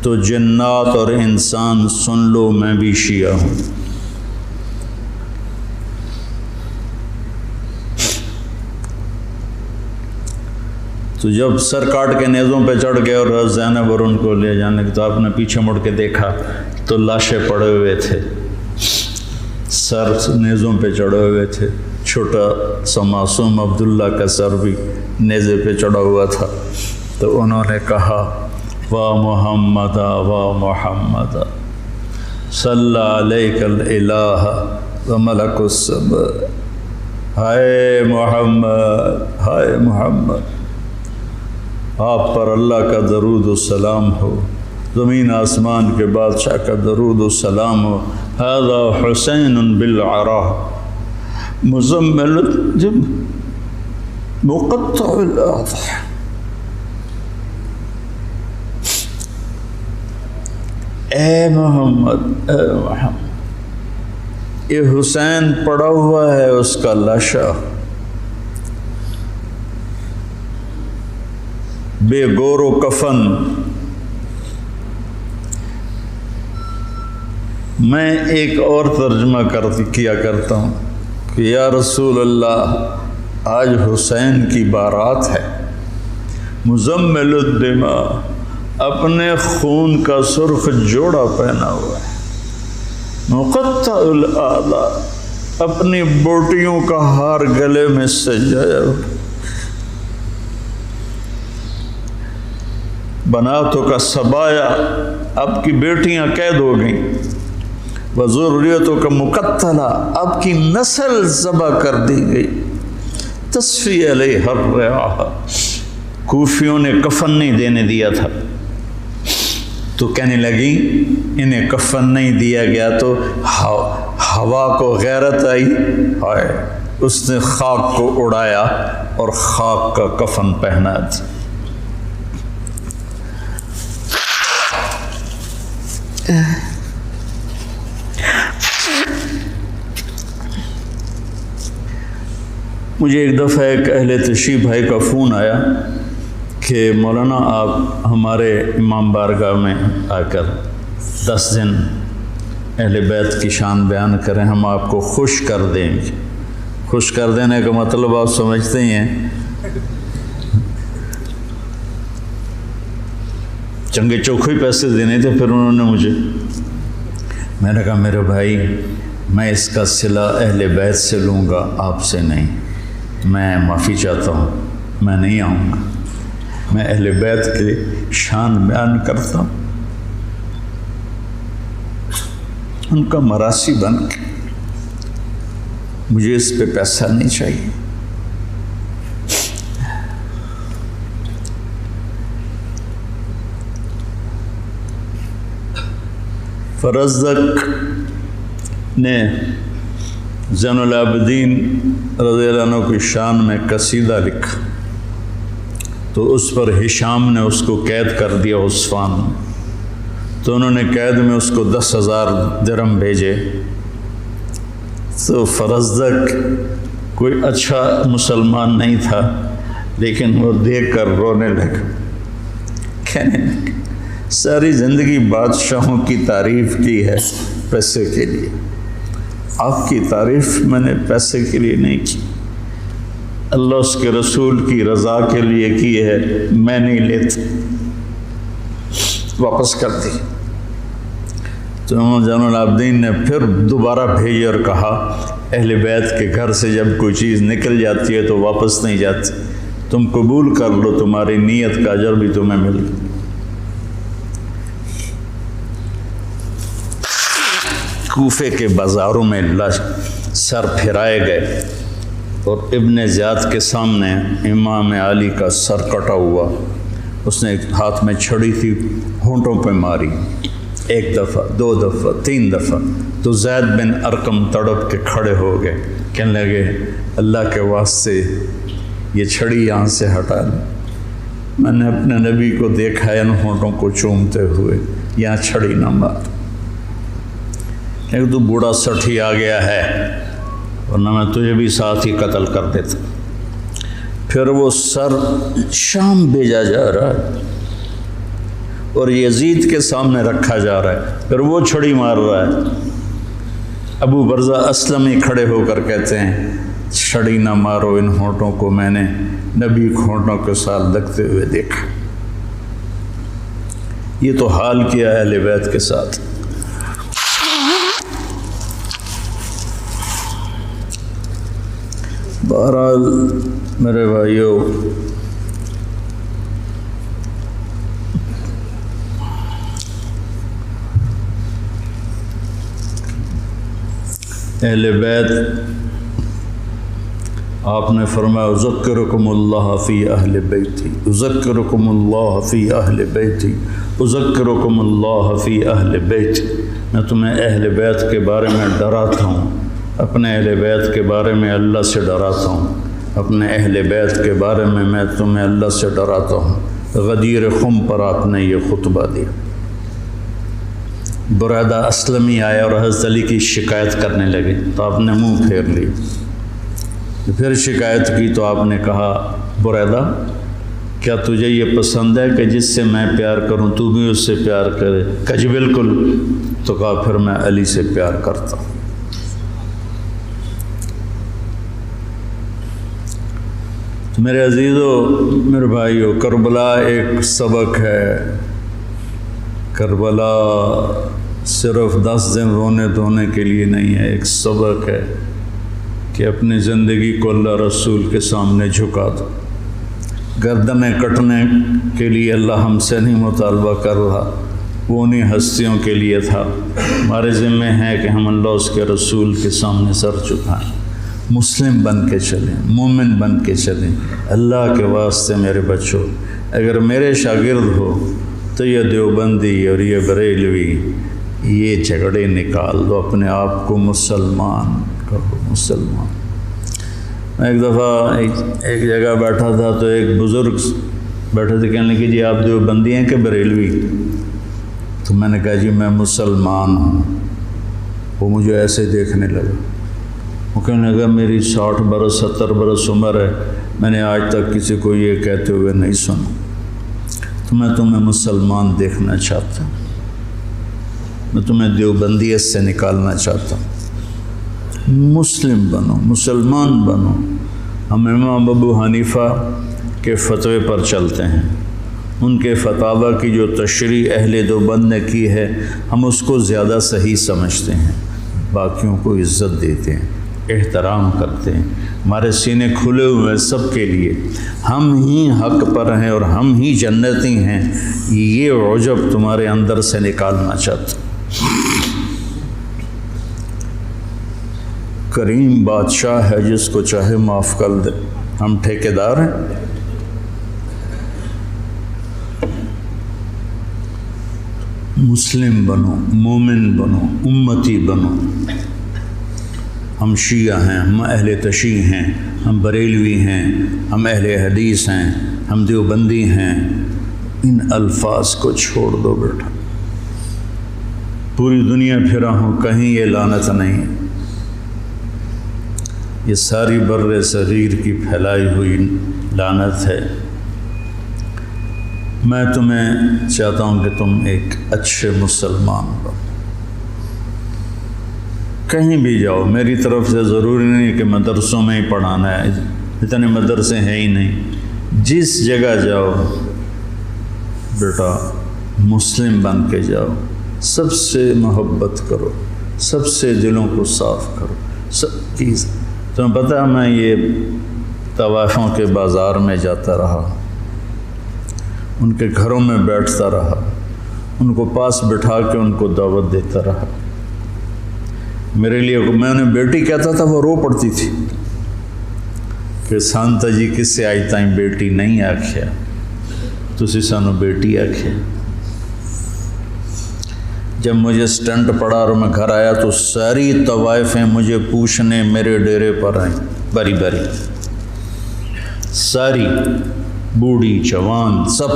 A: تو جنات اور انسان سن لو، میں بھی شیعہ ہوں۔ تو جب سر کاٹ کے نیزوں پہ چڑھ گئے اور زینب اور ان کو لے جانے کی، تو آپ نے پیچھے مڑ کے دیکھا تو لاشیں پڑے ہوئے تھے، سر نیزوں پہ چڑھے ہوئے تھے، چھوٹا سا معصوم عبداللہ کا سر بھی نیزے پہ چڑھا ہوا تھا۔ تو انہوں نے کہا، وا محمد وا محمد صلی علیک الالہ و ملک السماء، ہائے محمد، ہائے محمد، آپ پر اللہ کا درود و سلام ہو، زمین آسمان کے بادشاہ کا درود و سلام ہو۔ ھذا حسین بالعراء مزمل الجب مقطع الاضحى۔ اے محمد، اے محمد، یہ حسین پڑا ہوا ہے، اس کا لاشا بے گور و کفن۔ میں ایک اور ترجمہ کیا کرتا ہوں کہ یا رسول اللہ، آج حسین کی بارات ہے، مزمل الدماء، اپنے خون کا سرخ جوڑا پہنا ہوا ہے، مقطع الاعضاء، اپنی بوٹیوں کا ہار گلے میں سجایا ہوا، بناتوں کا سبایا، آپ کی بیٹیاں قید ہو گئیں، وذریتوں کا مقتلہ، آپ کی نسل ذبح کر دی گئی، تصفی علیہ الرعاہ، کوفیوں نے کفن نہیں دینے دیا تھا، تو کہنے لگی انہیں کفن نہیں دیا گیا تو ہوا کو غیرت آئی، ہائے، اس نے خاک کو اڑایا اور خاک کا کفن پہنا دیا۔ مجھے ایک دفعہ ایک اہل تشریف بھائی کا فون آیا کہ مولانا آپ ہمارے امام بارگاہ میں آ کر 10 دن اہل بیت کی شان بیان کریں، ہم آپ کو خوش کر دیں گے۔ خوش کر دینے کا مطلب آپ سمجھتے ہی ہیں، چنگے چوکھے پیسے دینے تھے۔ پھر انہوں نے مجھے، میں نے کہا میرے بھائی میں اس کا صلہ اہل بیت سے لوں گا، آپ سے نہیں، میں معافی چاہتا ہوں، میں نہیں آؤں گا، میں اہل بیت کی شان بیان کرتا ہوں، ان کا مراثی بن کے، مجھے اس پہ پیسہ نہیں چاہیے۔ فرزدق نے زین العابدین رضی اللہ عنہ کی شان میں قصیدہ لکھا، تو اس پر ہشام نے اس کو قید کر دیا عثمان میں، تو انہوں نے قید میں اس کو 10,000 درہم بھیجے۔ تو فرزدق کوئی اچھا مسلمان نہیں تھا، لیکن وہ دیکھ کر رونے لگا، کہنے لگا ساری زندگی بادشاہوں کی تعریف کی ہے پیسے کے لیے، آپ کی تعریف میں نے پیسے کے لیے نہیں کی، اللہ اس کے رسول کی رضا کے لیے کی ہے، میں نہیں لیتا، واپس کر دی۔ تو امام زین العابدین نے پھر دوبارہ بھیجے اور کہا اہل بیت کے گھر سے جب کوئی چیز نکل جاتی ہے تو واپس نہیں جاتی، تم قبول کر لو، تمہاری نیت کا اجر بھی تمہیں مل گیا۔ کوفے کے بازاروں میں سر پھرائے گئے اور ابن زیاد کے سامنے امام علی کا سر کٹا ہوا، اس نے ہاتھ میں چھڑی تھی، ہونٹوں پہ ماری، 1 دفعہ 2 دفعہ 3 دفعہ، تو زید بن ارقم تڑپ کے کھڑے ہو گئے، کہنے لگے اللہ کے واسطے یہ چھڑی یہاں سے ہٹا لیں، میں نے اپنے نبی کو دیکھا ہے ان ہونٹوں کو چومتے ہوئے، یہاں چھڑی نہ مار، ایک تو بوڑھا 60 آ گیا ہے، ورنہ میں تجھے بھی ساتھ ہی قتل کر دیتا۔ پھر وہ سر شام بھیجا جا رہا ہے اور یزید کے سامنے رکھا جا رہا ہے، پھر وہ چھڑی مار رہا ہے۔ ابو برزہ اسلمی کھڑے ہو کر کہتے ہیں چھڑی نہ مارو ان ہونٹوں کو، میں نے نبی ہونٹوں کے ساتھ لگتے ہوئے دیکھا۔ یہ تو حال کیا اہل بیت کے ساتھ۔ بہرحال میرے بھائیوں، اہل بیت آپ نے فرمایا اذکرکم اللہ فی اہل بیتی، اذکرکم اللہ فی اہل بیتی، اذکرکم اللہ فی اہل بیتی، میں تمہیں اہل بیت کے بارے میں ڈراتا ہوں، اپنے اہل بیت کے بارے میں اللہ سے ڈراتا ہوں، اپنے اہل بیت کے بارے میں تمہیں اللہ سے ڈراتا ہوں۔ غدیر خم پر آپ نے یہ خطبہ دیا۔ برادہ اسلمی آیا اور حضرت علی کی شکایت کرنے لگے، تو آپ نے منہ پھیر لی، پھر شکایت کی تو آپ نے کہا برادہ کیا تجھے یہ پسند ہے کہ جس سے میں پیار کروں تو بھی اس سے پیار کرے؟ کہا جی بالکل، تو کہا پھر میں علی سے پیار کرتا ہوں۔ میرے عزیزو، میرے بھائیو، کربلا ایک سبق ہے۔ کربلا صرف 10 دن رونے دھونے کے لیے نہیں ہے، ایک سبق ہے کہ اپنی زندگی کو اللہ رسول کے سامنے جھکا دو۔ گردنیں کٹنے کے لیے اللہ ہم سے نہیں مطالبہ کر رہا، وہ انہیں ہستیوں کے لیے تھا۔ ہمارے ذمہ ہے کہ ہم اللہ اس کے رسول کے سامنے سر جھکائیں، مسلم بن کے چلیں، مومن بن کے چلیں۔ اللہ کے واسطے میرے بچوں، اگر میرے شاگرد ہو تو یہ دیوبندی اور یہ بریلوی، یہ جھگڑے نکال دو، اپنے آپ کو مسلمان کہو، مسلمان۔ میں ایک دفعہ ایک جگہ بیٹھا تھا تو ایک بزرگ بیٹھے تھے، کہنے لگے جی آپ دیوبندی ہیں کہ بریلوی؟ تو میں نے کہا جی میں مسلمان ہوں۔ وہ مجھے ایسے دیکھنے لگا، وہ کہنے لگا میری 60 برس 70 برس عمر ہے، میں نے آج تک کسی کو یہ کہتے ہوئے نہیں سنا، تو میں تمہیں مسلمان دیکھنا چاہتا ہوں، میں تمہیں دیوبندیت سے نکالنا چاہتا ہوں، مسلم بنو، مسلمان بنو۔ ہم امام ابو حنیفہ کے فتوے پر چلتے ہیں، ان کے فتاوی کی جو تشریح اہل دیوبند نے کی ہے ہم اس کو زیادہ صحیح سمجھتے ہیں، باقیوں کو عزت دیتے ہیں، احترام کرتے ہیں، ہمارے سینے کھلے ہوئے سب کے لیے، ہم ہی حق پر ہیں اور ہم ہی جنتی ہیں، یہ عجب تمہارے اندر سے نکالنا چاہتا ہوں۔ کریم بادشاہ ہے جس کو چاہے معاف کر دے، ہم ٹھیکیدار ہیں۔ مسلم بنو، مومن بنو، امتی بنو۔ ہم شیعہ ہیں، ہم اہل تشیع ہیں، ہم بریلوی ہیں، ہم اہل حدیث ہیں، ہم دیوبندی ہیں، ان الفاظ کو چھوڑ دو بیٹا۔ پوری دنیا پھرا ہوں، کہیں یہ لعنت نہیں، یہ ساری بر صغیر کی پھیلائی ہوئی لعنت ہے۔ میں تمہیں چاہتا ہوں کہ تم ایک اچھے مسلمان بنو، کہیں بھی جاؤ، میری طرف سے ضروری نہیں کہ مدرسوں میں ہی پڑھانا ہے، اتنے مدرسے ہیں ہی نہیں، جس جگہ جاؤ بیٹا مسلم بن کے جاؤ، سب سے محبت کرو، سب سے دلوں کو صاف کرو، سب چیز۔ تمہیں پتہ ہے میں یہ طوائفوں کے بازار میں جاتا رہا، ان کے گھروں میں بیٹھتا رہا، ان کو پاس بٹھا کے ان کو دعوت دیتا رہا۔ میرے لیے میں انہیں بیٹی کہتا تھا، وہ رو پڑتی تھی کہ سانتا جی کس سے آئی تائیں بیٹی نہیں آکھیا، تسی سانو بیٹی آکھیا۔ جب مجھے سٹنٹ پڑا اور میں گھر آیا تو ساری طوائفیں مجھے پوچھنے میرے ڈیرے پر آئیں، باری باری، ساری، بوڑھی جوان سب،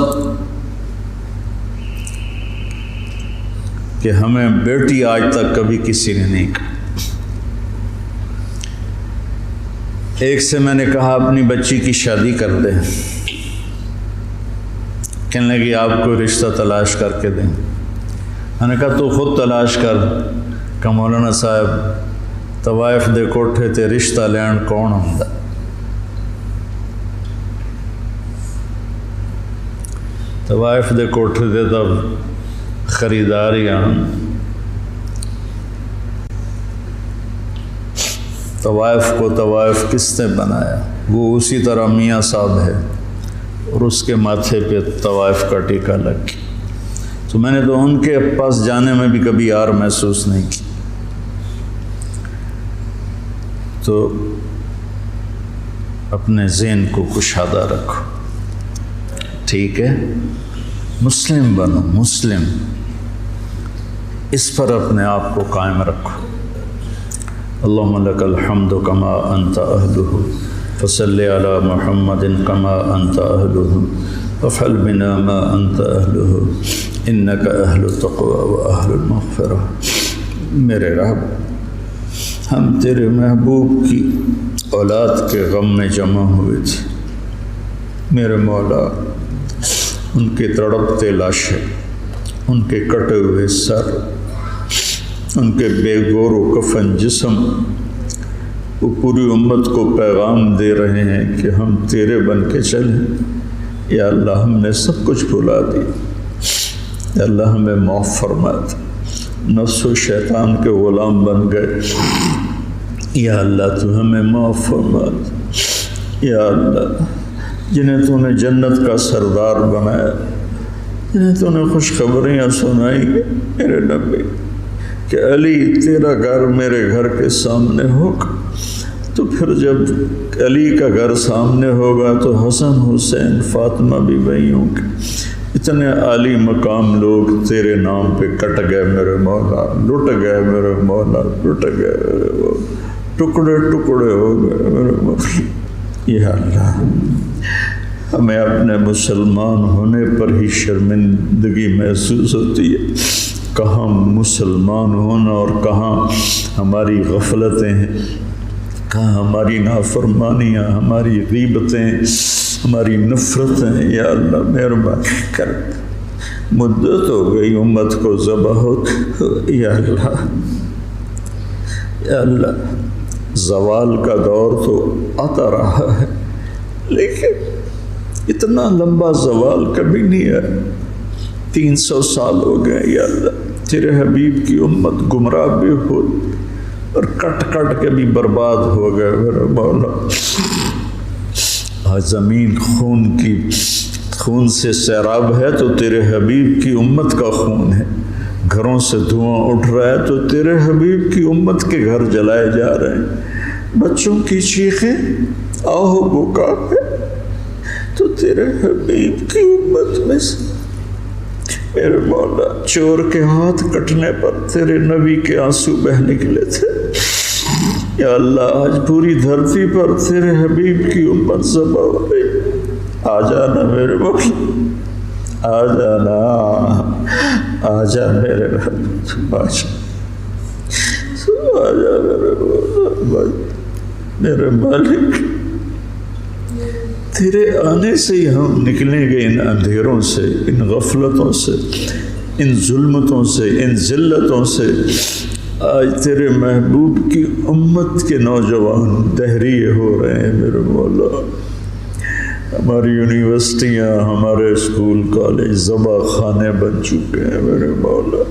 A: کہ ہمیں بیٹی آج تک کبھی کسی نے نہیں کہا۔ ایک سے میں نے کہا اپنی بچی کی شادی کر دے، کہنے لگی آپ کو رشتہ تلاش کر کے دیں۔ میں نے کہا تو خود تلاش کر، کہ مولانا صاحب طوائف دے کوٹھے تے رشتہ لین کون ہوندا؟ طوائف دے کوٹھے تے تب خریدار ہی آن، طوائف کو طوائف کس نے بنایا؟ وہ اسی طرح میاں صاحب ہے اور اس کے ماتھے پہ طوائف کا ٹیکہ لگ گیا۔ تو میں نے تو ان کے پاس جانے میں بھی کبھی یار محسوس نہیں کی۔ تو اپنے ذہن کو کشادہ رکھو، ٹھیک ہے؟ مسلم بنو، مسلم، اس پر اپنے آپ کو قائم رکھو۔ اللہم لک الحمد کما انت اہلہ فصلی علی محمد کما انت اہلہ وافعل بنا ما انت اہلہ انک اہل التقوی و اہل المغفرہ۔ میرے رب، ہم تیرے محبوب کی اولاد کے غم میں جمع ہوئے تھے، میرے مولا، ان کے تڑپتے لاشیں، ان کے کٹے ہوئے سر، ان کے بے گور و کفن جسم، وہ پوری امت کو پیغام دے رہے ہیں کہ ہم تیرے بن کے چلیں۔ یا اللہ ہم نے سب کچھ بھلا دیا، یا اللہ ہمیں معاف فرما دے، نفس و شیطان کے غلام بن گئے، یا اللہ تو ہمیں معاف فرما دے۔ یا اللہ جنہیں تو نے جنت کا سردار بنایا، جنہیں تو نے خوشخبریاں سنائی میرے نبی کہ علی تیرا گھر میرے گھر کے سامنے ہوگا، تو پھر جب علی کا گھر سامنے ہوگا تو حسن حسین فاطمہ بھی وہیں ہوں گے۔ اتنے عالی مقام لوگ تیرے نام پہ کٹ گئے میرے مولا، لٹ گئے میرے مولا، لٹ گئے میرے مولا، ٹکڑے ٹکڑے ہو گئے میرے مولا۔ یا اللہ ہمیں اپنے مسلمان ہونے پر ہی شرمندگی محسوس ہوتی ہے، کہاں مسلمان ہونا اور کہاں ہماری غفلتیں ہیں۔ کہاں ہماری نافرمانیاں، ہماری غیبتیں، ہماری نفرتیں، یا اللہ مہربانی کر، مدت ہو گئی امت کو ذبح ہو، یا اللہ زوال کا دور تو آتا رہا ہے، لیکن اتنا لمبا زوال کبھی نہیں ہے۔ 300 سال ہو گئے یا اللہ، تیرے حبیب کی امت گمراہ بھی ہو اور کٹ کٹ کے بھی برباد ہو گئے میرے مولا۔ آج زمین خون سے سیراب ہے تو تیرے حبیب کی امت کا خون ہے، گھروں سے دھواں اٹھ رہا ہے تو تیرے حبیب کی امت کے گھر جلائے جا رہے ہیں، بچوں کی چیخیں آہ بکا ہے تو تیرے حبیب کی امت میں سے میرے مولا چور کے ہاتھ کٹنے پر تیرے نبی کے آنسو بہ نکلے تھے۔ یا اللہ آج پوری دھرتی پر تیرے حبیب کی امت ذبح ہو گئی، آ جانا میرے مولا، آ جانا، آ جا میرے رب، آ جا میرے مولا، میرے مالک، تیرے آنے سے ہی ہم نکلیں گے ان اندھیروں سے، ان غفلتوں سے، ان ظلمتوں سے، ان ذلتوں سے۔ آج تیرے محبوب کی امت کے نوجوان دہریے ہو رہے ہیں میرے مولا، ہماری یونیورسٹیاں، ہمارے اسکول کالج ذبح خانے بن چکے ہیں میرے مولا،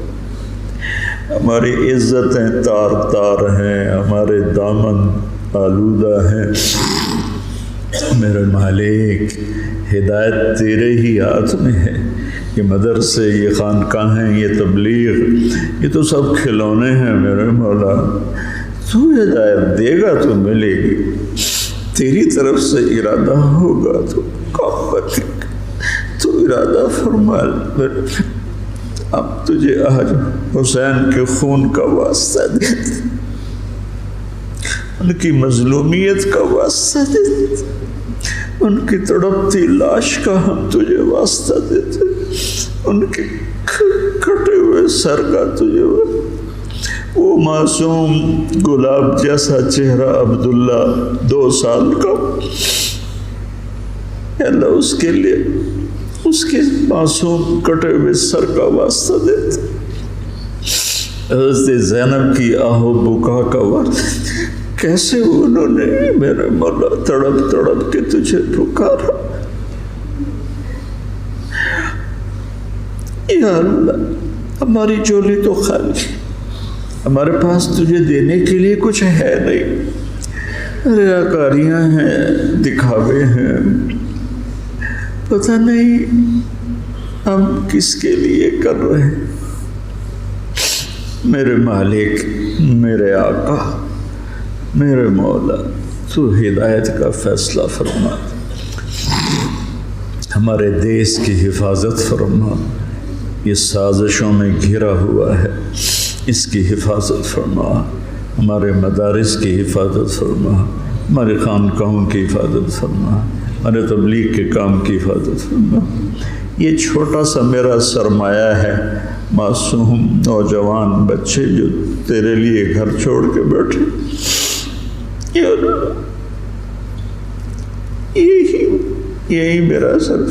A: ہماری عزتیں تار تار ہیں، ہمارے دامن آلودہ ہیں میرے مالک۔ ہدایت تیرے ہی ہاتھ میں ہے، یہ مدرسے، یہ خانقاہیں، یہ تبلیغ، یہ تو سب کھلونے ہیں میرے مولا، تو ہدایت دے گا تو ملے گی، تیری طرف سے ارادہ ہوگا تو قوت، تو ارادہ فرما۔ اب تجھے آج حسین کے خون کا واسطہ دیتے، ان کی مظلومیت کا واسطہ دیتے، ان کی تڑپتی لاش کا ہم تجھے واسطہ دیتے، ان کے کٹے ہوئے سر کا تجھے، وہ معصوم گلاب جیسا چہرہ عبداللہ 2 سال کا، اللہ اس کے لیے اس کے معصوم کٹے ہوئے سر کا واسطہ دیتے، حضرت زینب کی آہ و بکا کا واسطہ، کیسے انہوں نے میرے مولا تڑپ تڑپ کے تجھے پکارا۔ یا اللہ ہماری جھولی تو خالی، ہمارے پاس تجھے دینے کے لیے کچھ ہے نہیں، ریاکاریاں ہیں، دکھاوے ہیں، پتہ نہیں ہم کس کے لیے کر رہے ہیں۔ میرے مالک، میرے آقا، میرے مولا، تو ہدایت کا فیصلہ فرما، ہمارے دیس کی حفاظت فرما، یہ سازشوں میں گھرا ہوا ہے، اس کی حفاظت فرما، ہمارے مدارس کی حفاظت فرما، ہمارے خانقاہوں کی حفاظت فرما، ہمارے تبلیغ کے کام کی حفاظت فرما۔ یہ چھوٹا سا میرا سرمایہ ہے، معصوم نوجوان بچے جو تیرے لیے گھر چھوڑ کے بیٹھے، یا اللہ یہی میرا سر،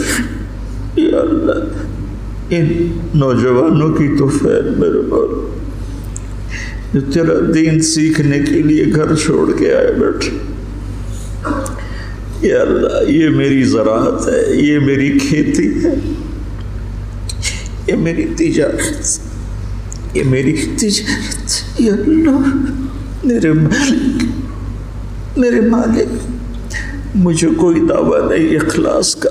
A: یا اللہ ان نوجوانوں کی تو فیض میرے مولا جو تیرا دین سیکھنے کے لیے گھر چھوڑ کے آئے بیٹھے، یا اللہ یہ میری زراعت ہے، یہ میری کھیتی ہے، یہ میری تجارت، یہ میری تجارت، یا اللہ میرے مالک، مجھے کوئی دعویٰ نہیں اخلاص کا،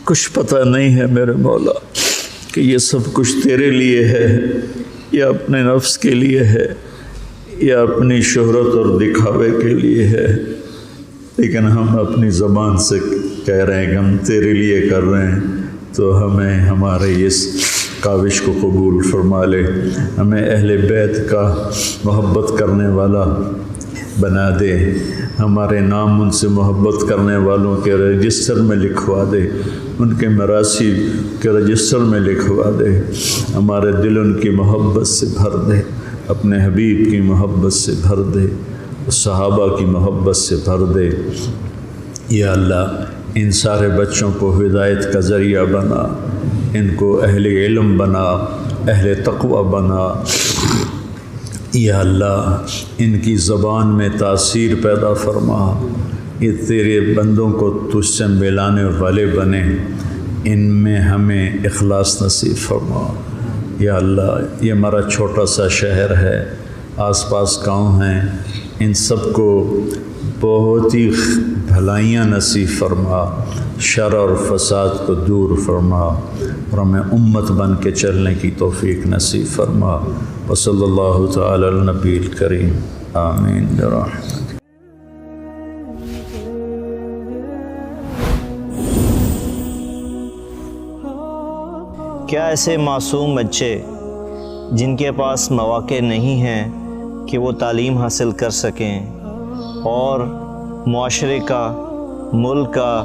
A: کچھ پتہ نہیں ہے میرے مولا کہ یہ سب کچھ تیرے لیے ہے یا اپنے نفس کے لیے ہے یا اپنی شہرت اور دکھاوے کے لیے ہے، لیکن ہم اپنی زبان سے کہہ رہے ہیں کہ ہم تیرے لیے کر رہے ہیں، تو ہمیں ہمارے اس کاوش کو قبول فرما لے، ہمیں اہل بیت کا محبت کرنے والا بنا دے، ہمارے نام ان سے محبت کرنے والوں کے رجسٹر میں لکھوا دے، ان کے مراثی کے رجسٹر میں لکھوا دے، ہمارے دل ان کی محبت سے بھر دے، اپنے حبیب کی محبت سے بھر دے، صحابہ کی محبت سے بھر دے۔ یا اللہ ان سارے بچوں کو ہدایت کا ذریعہ بنا، ان کو اہل علم بنا، اہل تقوی بنا۔ یا اللہ ان کی زبان میں تاثیر پیدا فرما، یہ تیرے بندوں کو تجھ سے ملانے والے بنے، ان میں ہمیں اخلاص نصیب فرما۔ یا اللہ یہ ہمارا چھوٹا سا شہر ہے، آس پاس گاؤں ہیں، ان سب کو بہت ہی بھلائیاں نصیب فرما، شر اور فساد کو دور فرما، اور ہمیں امت بن کے چلنے کی توفیق نصیب فرما۔ وصلی اللہ تعالی علی النبی الکریم، آمین برحمتک۔
B: کیا ایسے معصوم بچے جن کے پاس مواقع نہیں ہیں کہ وہ تعلیم حاصل کر سکیں اور معاشرے کا، ملک کا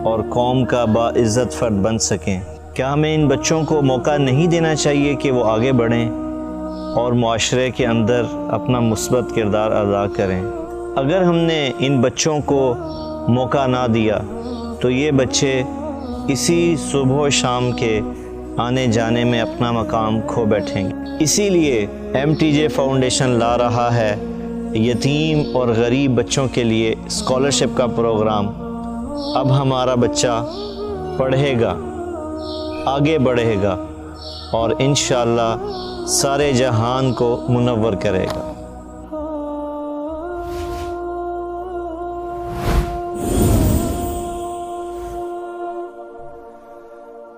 B: اور قوم کا باعزت فرد بن سکیں، کیا ہمیں ان بچوں کو موقع نہیں دینا چاہیے کہ وہ آگے بڑھیں اور معاشرے کے اندر اپنا مثبت کردار ادا کریں؟ اگر ہم نے ان بچوں کو موقع نہ دیا تو یہ بچے اسی صبح و شام کے آنے جانے میں اپنا مقام کھو بیٹھیں گے۔ اسی لیے MTJ فاؤنڈیشن لا رہا ہے یتیم اور غریب بچوں کے لیے اسکالرشپ کا پروگرام۔ اب ہمارا بچہ پڑھے گا، آگے بڑھے گا اور انشاءاللہ سارے جہان کو منور کرے گا۔